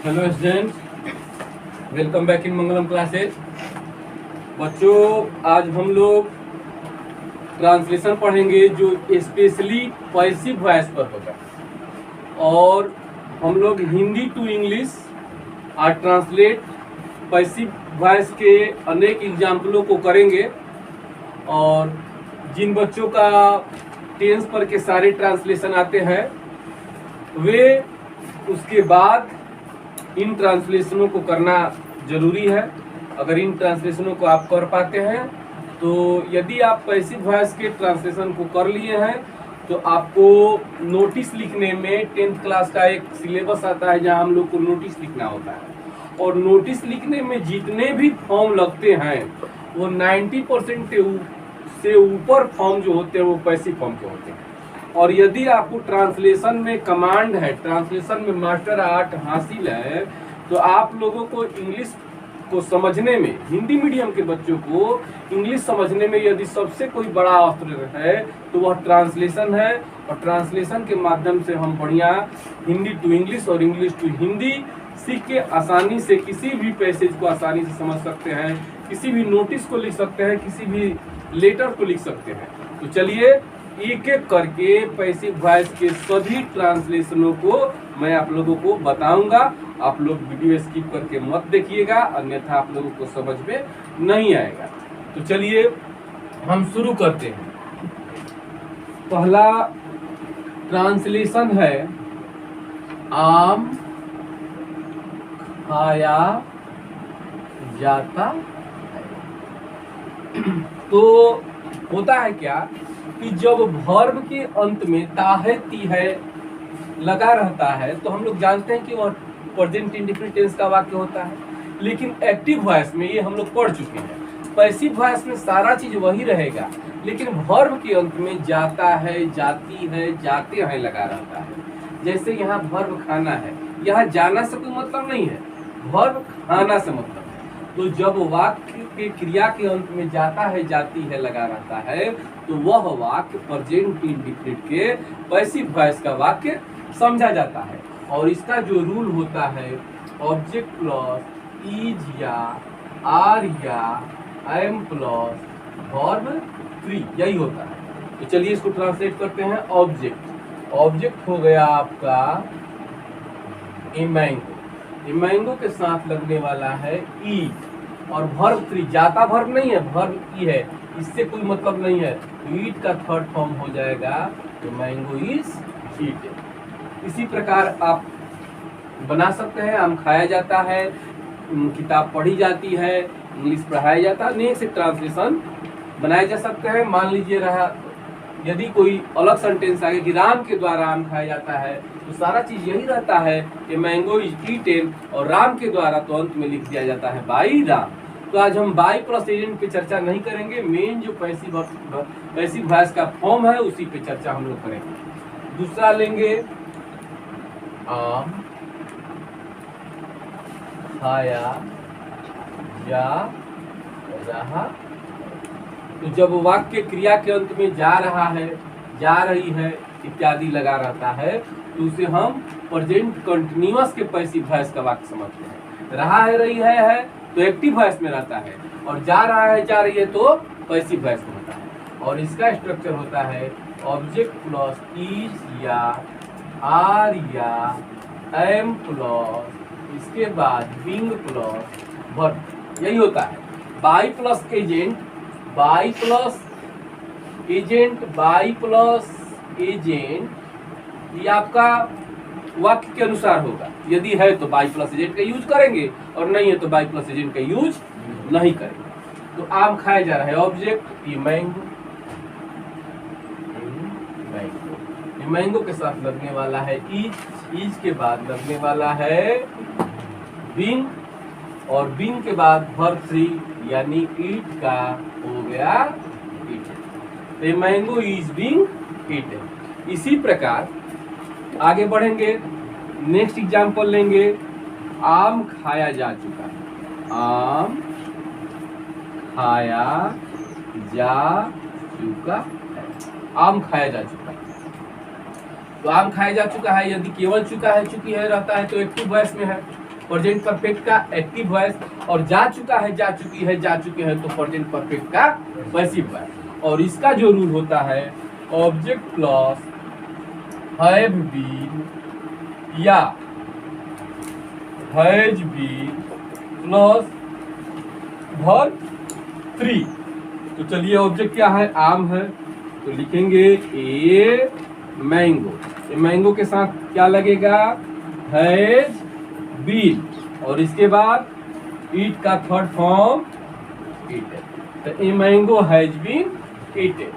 Hello students, welcome back in Mangalam classes. बच्चों, आज हम लोग ट्रांसलेशन पढ़ेंगे जो स्पेशली पैसिव वॉइस पर होगा, और हम लोग हिंदी टू इंग्लिश और ट्रांसलेट पैसिव वॉइस के अनेक एग्जाम्पलों को करेंगे। और जिन बच्चों का टेंस पर के सारे ट्रांसलेशन आते हैं वे उसके बाद इन ट्रांसलेशनों को करना जरूरी है। अगर इन ट्रांसलेशनों को आप कर पाते हैं तो यदि आप पैसिव वॉइस के ट्रांसलेशन को कर लिए हैं तो आपको नोटिस लिखने में 10th क्लास का एक सिलेबस आता है जहां हम लोग को नोटिस लिखना होता है। और नोटिस लिखने में जितने भी फॉर्म लगते हैं वो 90% से ऊपर फॉर्म जो होते हैं वो पैसिव फॉर्म के होते हैं। और यदि आपको ट्रांसलेशन में कमांड है, ट्रांसलेशन में मास्टर आर्ट हासिल है, तो आप लोगों को इंग्लिश को समझने में, हिंदी मीडियम के बच्चों को इंग्लिश समझने में यदि सबसे कोई बड़ा अस्त्र है तो वह ट्रांसलेशन है। और ट्रांसलेशन के माध्यम से हम बढ़िया हिंदी टू इंग्लिश और इंग्लिश टू हिंदी सीख के आसानी से किसी भी पैसेज को आसानी से समझ सकते हैं, किसी भी नोटिस को लिख सकते हैं, किसी भी लेटर को लिख सकते हैं। तो चलिए एक एक करके पैसिव वॉइस के सभी ट्रांसलेशनों को मैं आप लोगों को बताऊंगा। आप लोग वीडियो स्किप करके मत देखिएगा, अन्यथा आप लोगों को समझ में नहीं आएगा। तो चलिए हम शुरू करते हैं। पहला ट्रांसलेशन है आम खाया जाता है। तो होता है क्या कि जब वर्ब के अंत में ता है ती है लगा रहता है तो हम लोग जानते हैं कि वह प्रेजेंट इंडेफिनिट टेंस का वाक्य होता है। लेकिन एक्टिव वॉइस में ये हम लोग पढ़ चुके हैं। पैसिव वॉइस में सारा चीज वही रहेगा, लेकिन वर्ब के अंत में जाता है, जाती है, जाते हैं लगा रहता है। जैसे यहाँ वर्ब खाना है, यहाँ जाना से कोई मतलब नहीं है, वर्ब खाना से मतलब है। तो जब वाक्य के क्रिया के अंत में जाता है, जाती है लगा रहता है तो वह वाक्य प्रेजेंट इंडेफिनिट के पैसिव वॉइस का वाक्य समझा जाता है। और इसका जो रूल होता है ऑब्जेक्ट प्लस इज या आर या एम प्लस वर्ब 3, यही होता है। तो चलिए इसको ट्रांसलेट करते हैं। ऑब्जेक्ट हो गया आपका ए मैंगो, ए मैंगो के साथ लगने वाला है ई, और वर्ब 3 जाता वर्ब नहीं है, वर्ब ई है, इससे कोई मतलब नहीं है। ईट का थर्ड फॉर्म हो जाएगा तो मैंगो इज ईटेन। इसी प्रकार आप बना सकते हैं। आम खाया जाता है, किताब पढ़ी जाती है, इंग्लिश पढ़ाया जाता है, अनेक से ट्रांसलेशन बनाए जा सकते हैं। मान लीजिए रहा यदि कोई अलग सेंटेंस आगे कि राम के द्वारा आम खाया जाता है तो सारा चीज यही रहता है कि मैंगो इज ईटेन, और राम के द्वारा तो अंत में लिख दिया जाता है बाई राम। तो आज हम बाई प्लस एजेंट पे चर्चा नहीं करेंगे, मेन जो पैसिव वॉइस का फॉर्म है उसी पे चर्चा हम लोग करेंगे। दूसरा लेंगे आम खाया जा रहा। तो जब वाक्य क्रिया के अंत में जा रहा है, जा रही है इत्यादि लगा रहता है तो उसे हम प्रेजेंट कंटिन्यूअस के पैसिव वॉइस का वाक्य समझते हैं। रहा है, रही है तो एक्टिव वॉइस में रहता है, और जा रहा है, जा रही है तो पैसिव वॉइस में होता है। और इसका स्ट्रक्चर होता है ऑब्जेक्ट प्लस इज या आर या एम प्लस इसके बाद बिंग प्लस वर्ब, यही होता है। By plus agent, by plus agent, by plus agent, ये आपका वाक्य के अनुसार होगा। यदि है तो बाई प्लस एजेंट का यूज करेंगे, और नहीं है तो बाई प्लस एजेंट का यूज नहीं करेंगे। तो आम खाया जा रहा है, ऑब्जेक्ट ये मैंगो, ये मैंगो के साथ लगने वाला है इज के बाद लगने वाला है बिंग, और बिंग के बाद वर्ब 3 यानी ईट का हो गया ईटेन। तो मैंगो इज बिंग ईटेन। इसी प्रकार आगे बढ़ेंगे, नेक्स्ट एग्जांपल लेंगे। आम खाया जा चुका है, आम खाया जा चुका है, आम खाया जा चुका है। तो आम खाया जा चुका है, यदि केवल चुका है, चुकी है रहता है तो एक्टिव वॉइस में है। प्रेजेंट परफेक्ट का एक्टिव वॉइस, और जा चुका है, जा चुकी है, जा चुके हैं तो प्रेजेंट परफेक्ट का पैसिव वॉइस। और इसका जो रूल होता है ऑब्जेक्ट प्लस हैव बीन या हैज बीन प्लस वर्ब 3। तो चलिए ऑब्जेक्ट क्या है, आम है, तो लिखेंगे ए मैंगो। ए मैंगो के साथ क्या लगेगा, हैज बीन, और इसके बाद ईट का थर्ड फॉर्म ईटेड। तो a mango has been eated,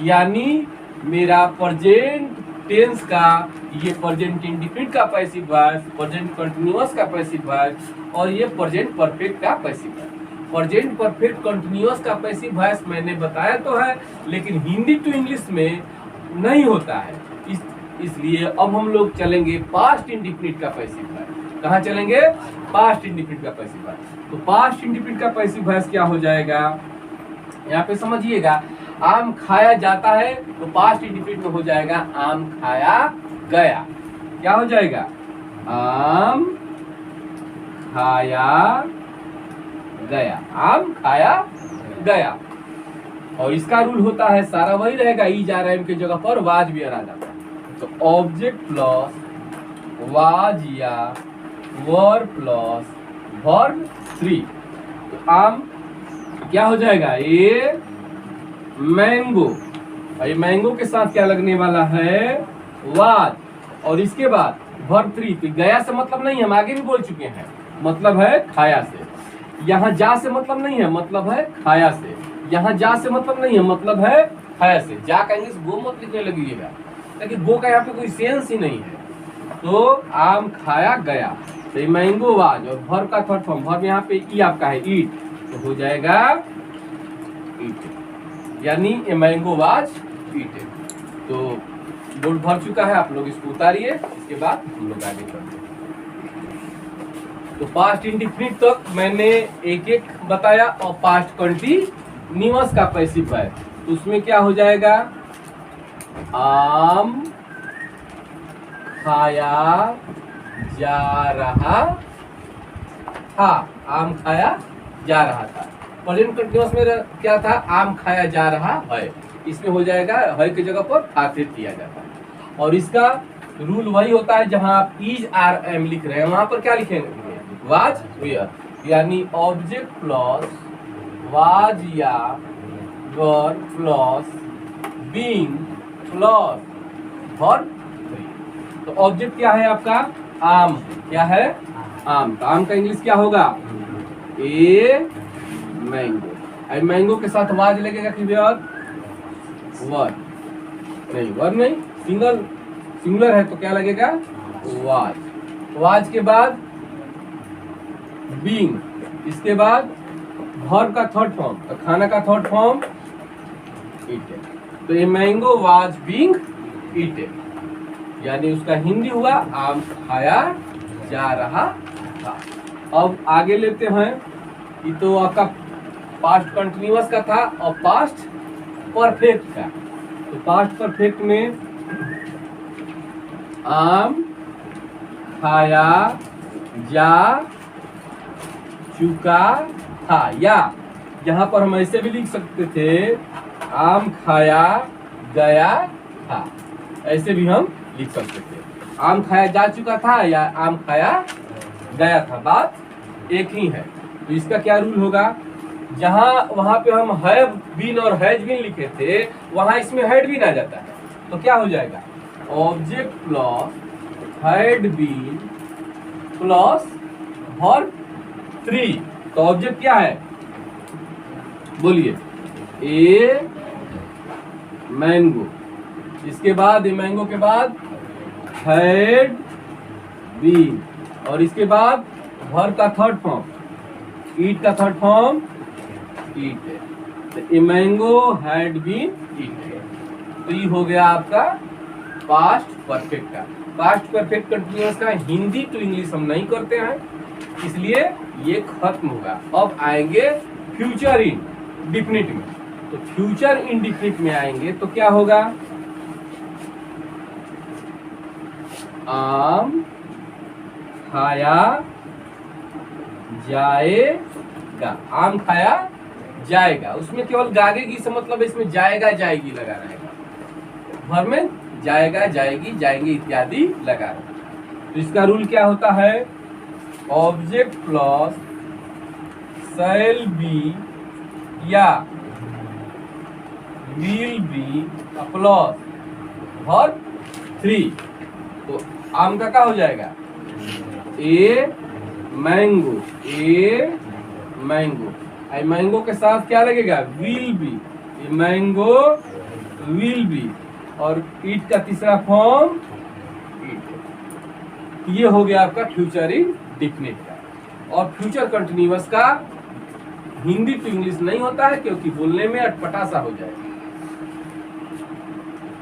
यानी मेरा प्रेजेंट टेंस का ये प्रेजेंट इंडिफिनिट का पैसिव वॉइस, प्रेजेंट कंटीन्यूअस का पैसिव वॉइस, और ये प्रेजेंट परफेक्ट का passive voice. Present perfect continuous का पैसिव वॉइस मैंने बताया तो है, लेकिन हिंदी टू इंग्लिश में नहीं होता है, इसलिए अब हम लोग चलेंगे पास्ट इंडिफिनिट का पैसिव वॉइस। कहाँ चलेंगे, पास्ट इंडिफिनिट का पैसिव वॉइस। तो पास्ट इंडिफिनिट का पैसिव वॉइस क्या हो जाएगा, यहाँ पे समझिएगा, आम खाया जाता है तो पास्ट इंडिफिनिट में हो जाएगा आम खाया गया। क्या हो जाएगा, आम खाया गया, आम खाया गया। और इसका रूल होता है सारा वही रहेगा, ई जा रहा है की जगह पर वाज भी आ जाता है। तो ऑब्जेक्ट प्लस वाज या वर्ब प्लस वर्ब 3। तो आम क्या हो जाएगा, ये मैंगो, और ये मैंगो के साथ क्या लगने वाला है, वाज, और इसके बाद वर्ब 3। तो गया से मतलब नहीं, हम आगे भी बोल चुके हैं, मतलब है खाया से। यहाँ जा से मतलब नहीं है, मतलब है खाया से। यहाँ जा से मतलब नहीं है, मतलब है खाया से। जा का इंग्लिश गो मत लिखने लगिएगा, लेकिन गो का यहाँ पे कोई सेंस ही नहीं है। तो आम खाया गया, तो ये मैंगो वाज, और भर का थर्ड फॉर्म, भर यहाँ पे ई आपका है ईट, तो हो जाएगा ईटेड, यानी ये मैंगो वाज ईटेड। तो बोर्ड भर चुका है, आप लोग इसको उतारिए, इसके बाद हम लोग आगे बढ़ते हैं। तो पास्ट इंडिफिनिट तक मैंने एक एक बताया, और पास्ट कंटीन्यूअस का पैसिव वॉइस, तो उसमें क्या हो जाएगा, आम खाया जा रहा था, आम खाया जा रहा था। प्रेजेंट कंटीन्यूअस में क्या था, आम खाया जा रहा है, इसमें हो जाएगा है की जगह पर था से किया जाता है। और इसका रूल वही होता है, जहां आप इज आर एम लिख रहे हैं वहां पर क्या लिखेंगे, वाज वेयर, यानी ऑब्जेक्ट प्लस वाज या verb plus being plus verb 3। तो ऑब्जेक्ट क्या है आपका, आम, क्या है, आम। तो आम का इंग्लिश क्या होगा, ए मैंगो। अब मैंगो के साथ वाज लगेगा कि वर्ब नहीं, वर्ब नहीं, सिंगुलर है तो क्या लगेगा, वाज। वाज के बाद बीइंग, इसके बाद वर्ब का थर्ड फॉर्म, तो खाना का थर्ड फॉर्म ईटेड। तो ये मैंगो वाज बीइंग ईटेड, यानी उसका हिंदी हुआ आम खाया जा रहा था। अब आगे लेते हैं, ये तो आपका पास्ट कंटीन्यूअस का था, और पास्ट परफेक्ट का। तो पास्ट परफेक्ट में आम खाया जा चुका था, या यहाँ पर हम ऐसे भी लिख सकते थे, आम खाया गया था, ऐसे भी हम लिख सकते थे। आम खाया जा चुका था या आम खाया गया था, बात एक ही है। तो इसका क्या रूल होगा, जहां वहां पे हम हैव बीन और हैज बीन लिखे थे, वहां इसमें हैड बीन आ जाता है, तो क्या हो जाएगा, object plus had been plus verb 3। तो ऑब्जेक्ट क्या है, बोलिए, ए मैंगो, इसके बाद ए मैंगो के बाद हैड बीन, और इसके बाद वर्ब का थर्ड फॉर्म, ईट का थर्ड फॉर्म ईटेड। तो a mango had been eated. तो ये हो गया आपका पास्ट परफेक्ट का। पास्ट परफेक्ट कंटीन्यूअस का हिंदी टू इंग्लिश हम नहीं करते हैं, इसलिए ये खत्म होगा। अब आएंगे फ्यूचर इंडेफिनिट में। तो फ्यूचर इंडेफिनिट में आएंगे तो क्या होगा, आम खाया जाएगा, आम खाया जाएगा। उसमें केवल गागेगी से मतलब है, इसमें जाएगा जाएगी लगा रहेगा। भर में जाएगा जाएगी जाएंगे इत्यादि लगा रहेगा। तो इसका रूल क्या होता है, ऑब्जेक्ट प्लस शैल बी या विल बी प्लस वर्ब 3। तो आम का क्या हो जाएगा, a mango, a mango. I mango के साथ क्या लगेगा, will be, mango will be, और ईट का तीसरा फॉर्म ईट। ये हो गया आपका फ्यूचर इंडेफिनिट का। और फ्यूचर कंटिन्यूअस का हिंदी टू इंग्लिश नहीं होता है, क्योंकि बोलने में अटपटा सा हो जाएगा,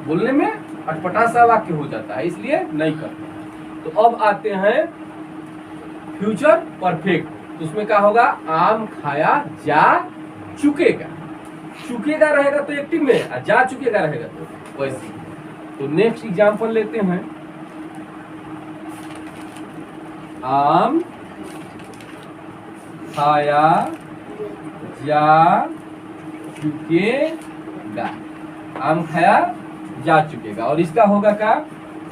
बोलने में अटपटा सा वाक्य हो जाता है, इसलिए नहीं करते। तो अब आते हैं फ्यूचर परफेक्ट। तो उसमें क्या होगा, आम खाया जा चुकेगा। चुकेगा रहेगा तो एक्टिव में, और जा चुकेगा रहेगा तो वैसे। तो नेक्स्ट एग्जांपल लेते हैं, आम खाया जा चुकेगा, आम खाया जा चुकेगा। और इसका होगा क्या,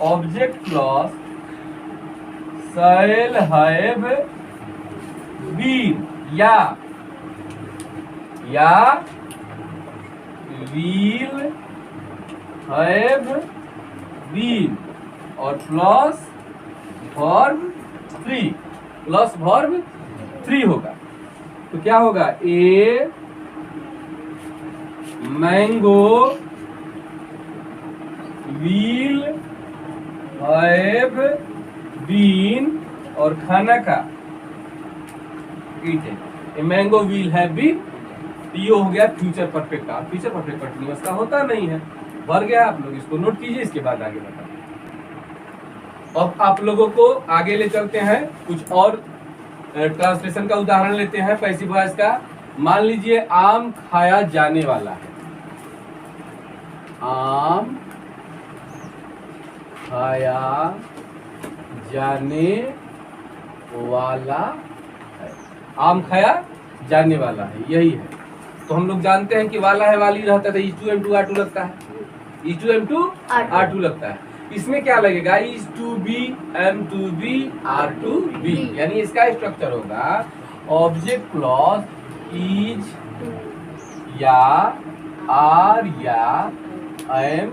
object plus shall have been या विल हैव बीन, और प्लस वर्ब 3, प्लस वर्ब 3 होगा। तो क्या होगा, a mango will have been, और खाना का eaten, a mango will have been. ये हो गया फ्यूचर परफेक्ट का। फ्यूचर परफेक्ट कंटिन्यूअस का होता नहीं है, भर गया। आप लोग इसको नोट कीजिए, इसके बाद आगे बताओ। अब आप लोगों को आगे ले चलते हैं, कुछ और ट्रांसलेशन का उदाहरण लेते हैं पैसिव वॉइस का। मान लीजिए आम खाया जाने वाला है, आम खाया जाने वाला है, आम खाया जाने वाला है, यही है। तो हम लोग जानते हैं कि वाला है वाली रहता है, is to am to are to लगता है, is to am to are to लगता है। इसमें क्या लगेगा, is to be am to be are to be, यानी इसका स्ट्रक्चर होगा ऑब्जेक्ट प्लस इज या आर या am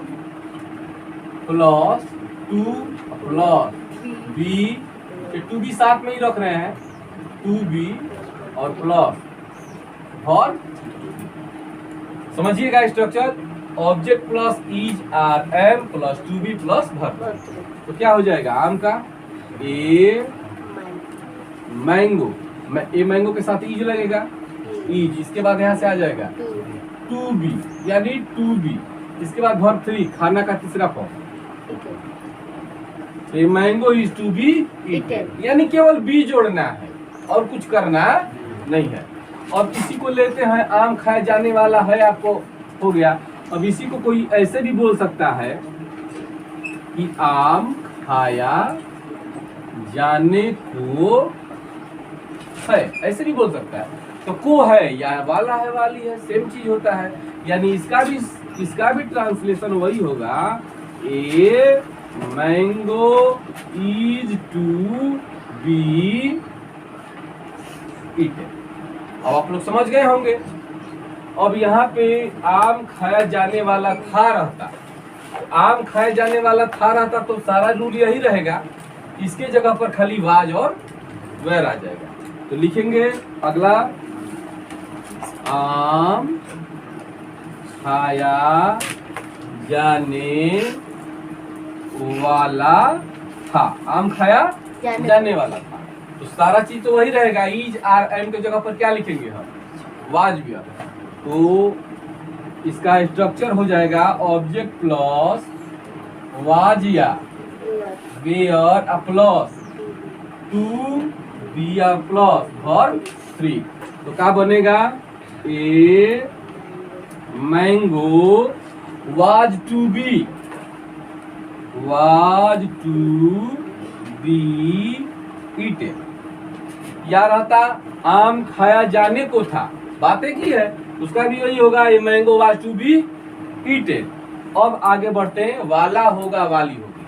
plus to plus be, to be साथ में ही रख रहे हैं, टू बी और प्लस और समझिएगा structure, object plus is are am plus to be plus verb. तो क्या हो जाएगा, आम का ए मैंगो, ए मैंगो के साथ इज लगेगा, इज, इसके बाद यहाँ से आ जाएगा टू बी यानी टू बी, इसके बाद वर्ब 3 खाना का तीसरा form, a mango is to be eaten, यानी केवल बी जोड़ना है और कुछ करना नहीं है। और इसी को लेते हैं आम खाए जाने वाला है, आपको हो गया। अब इसी को कोई ऐसे भी बोल सकता है कि आम खाया जाने को है, ऐसे भी बोल सकता है। तो को है या वाला है वाली है, सेम चीज होता है, यानी इसका भी ट्रांसलेशन वही होगा, a mango is to be eaten. अब आप लोग समझ गए होंगे। अब यहाँ पे आम खाया जाने वाला था रहता, आम खाए जाने वाला था रहता तो सारा रूल यही रहेगा, इसके जगह पर खाली वाज और वेर आ जाएगा। तो लिखेंगे अगला, आम खाया जाने वाला था, आम खाया जाने वाला था। तो सारा चीज तो वही रहेगा, इज आर एम के जगह पर क्या लिखेंगे हम, वाज भी। तो इसका स्ट्रक्चर हो जाएगा ऑब्जेक्ट प्लस वाज या were plus to be plus verb 3। तो क्या बनेगा, a mango was to be eaten. या रहता आम खाया जाने को था, बातें की है, उसका भी वही होगा, ये mango was to be eaten. अब आगे बढ़ते हैं, वाला होगा वाली होगी,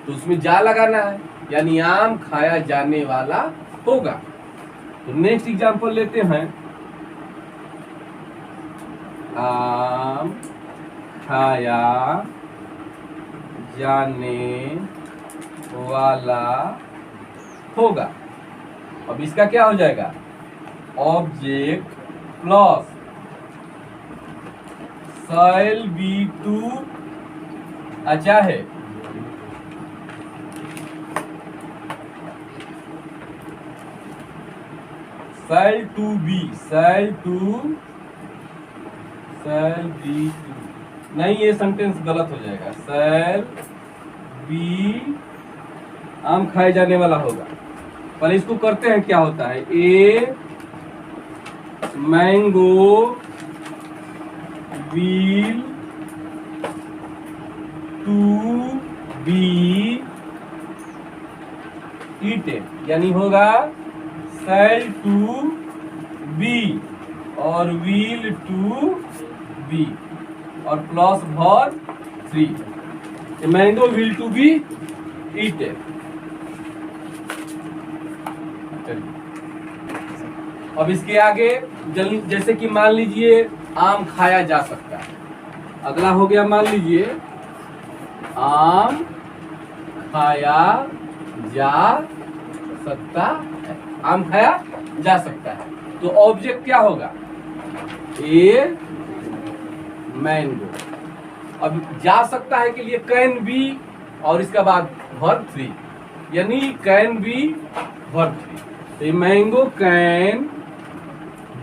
तो उसमें जा लगाना है, यानी आम खाया जाने वाला होगा। तो नेक्स्ट एग्जांपल लेते हैं, आम खाया जाने वाला होगा। अब इसका क्या हो जाएगा, object plus shall be to अच्छा है, शैल टू बी नहीं, ये सेंटेंस गलत हो जाएगा, शैल बी आम खाए जाने वाला होगा। पहले इसको करते हैं, क्या होता है, a mango will to be eaten, यानी होगा शैल टू बी और विल टू बी और plus verb 3, mango will to be eaten. अब इसके आगे जैसे कि मान लीजिए आम खाया जा सकता है, अगला हो गया, मान लीजिए आम खाया जा सकता है, आम खाया जा सकता है, तो ऑब्जेक्ट क्या होगा, ए मैंगो। अब जा सकता है के लिए कैन बी और इसके बाद वर्ब 3, यानी कैन बी वर्ब 3, तो मैंगो कैन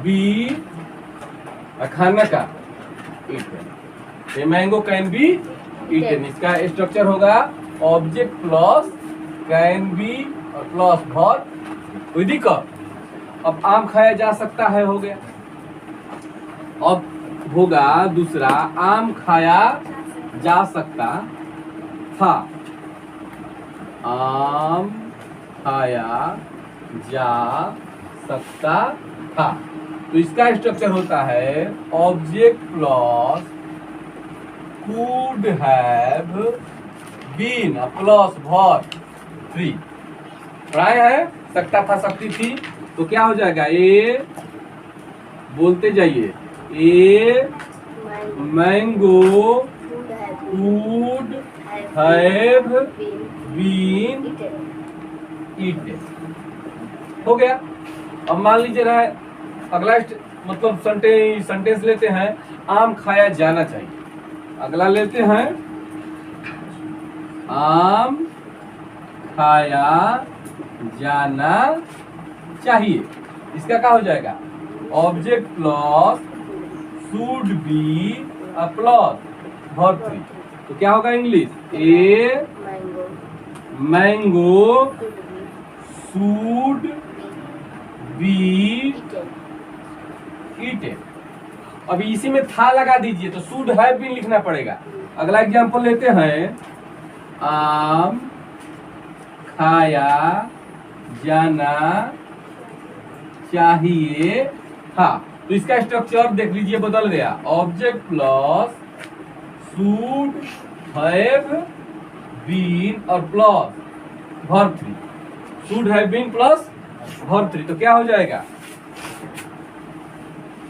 बी खाना का eaten, mango can be eaten. इसका स्ट्रक्चर होगा ऑब्जेक्ट प्लस कैन बी और प्लस वर्ब विद कब। अब आम खाया जा सकता है हो गया। अब होगा दूसरा, आम खाया जा सकता था, आम खाया जा सकता था, तो इसका स्ट्रक्चर होता है object plus could have been plus verb 3। पढ़ाया है, सकता था सकती थी, तो क्या हो जाएगा, ए बोलते जाइए, a mango would have been eaten, हो गया। अब मान लीजिए रहा है अगला मतलब सेंटेंस लेते हैं, आम खाया जाना चाहिए, अगला लेते हैं आम खाया जाना चाहिए, इसका क्या हो जाएगा, object plus should be plus verb 3, तो क्या होगा English, A mango should be eaten. अभी इसी में था लगा दीजिए, तो शुड हैव बीन लिखना पड़ेगा। अगला एग्जांपल लेते हैं, आम खाया जाना चाहिए था, तो इसका स्ट्रक्चर देख लीजिए बदल गया, object plus should have been और plus verb 3, should have been plus verb 3, तो क्या हो जाएगा,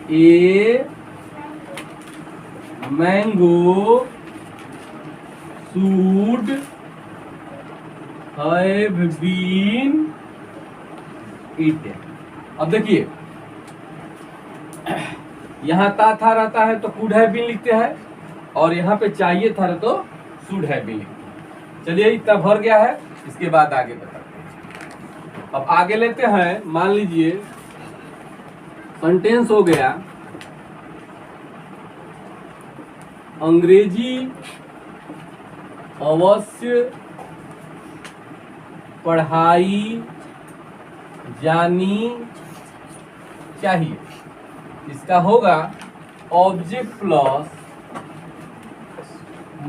a mango should have been eaten. अब देखिए यहाँ था रहता है तो कुड हैव बीन लिखते हैं, और यहाँ पे चाहिए था तो शुड हैव बीन लिखते हैं। चलिए इतना भर गया है, इसके बाद आगे बताते हैं। अब आगे लेते हैं, मान लीजिए सेंटेंस हो गया, अंग्रेजी अवश्य पढ़ाई जानी चाहिए, इसका होगा object plus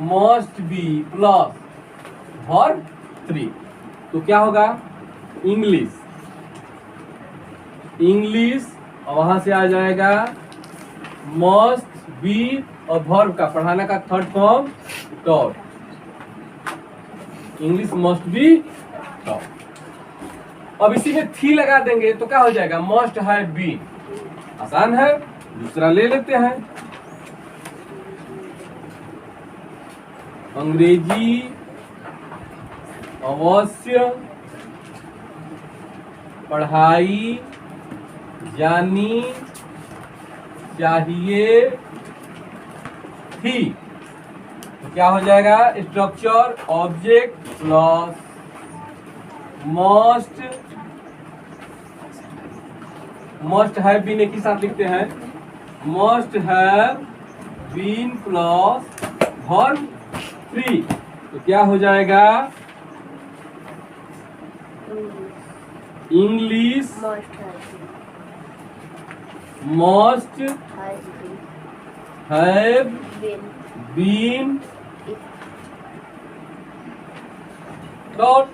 must be plus verb 3, तो क्या होगा इंग्लिश, इंग्लिश और वहां से आ जाएगा मस्ट बी और वर्ब का पढ़ाना का third form taught. English must be taught. अब इसी में थी लगा देंगे तो क्या हो जाएगा, मस्ट हैव बीन। आसान है, दूसरा ले लेते हैं। अंग्रेजी अवश्य पढ़ाई जानी चाहिए थी। तो क्या हो जाएगा, structure object plus must have been एक ही साथ लिखते हैं, must have been plus verb three. तो क्या हो जाएगा, English must have been dot.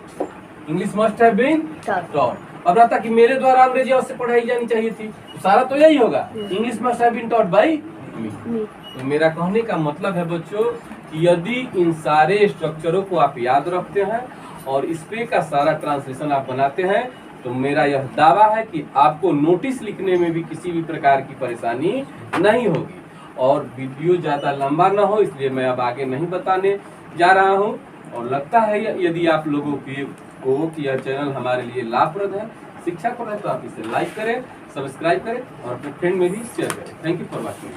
English must have been dot. अब रहता कि मेरे द्वारा अंग्रेजी अवश्य पढ़ाई जानी चाहिए थी, तो सारा तो यही होगा, English must have been taught by me. तो मेरा कहने का मतलब है बच्चों कि यदि इन सारे स्ट्रक्चरों को आप याद रखते हैं और इस पे का सारा ट्रांसलेशन आप बनाते हैं तो मेरा यह दावा है कि आपको नोटिस लिखने में भी किसी भी प्रकार की परेशानी नहीं होगी। और वीडियो ज़्यादा लंबा ना हो इसलिए मैं अब आगे नहीं बताने जा रहा हूं। और लगता है यदि आप लोगों को कि यह चैनल हमारे लिए लाभप्रद है, शिक्षाप्रद है, तो आप इसे लाइक करें, सब्सक्राइब करें और अपने फ्रेंड में भी शेयर करें। Thank you for watching.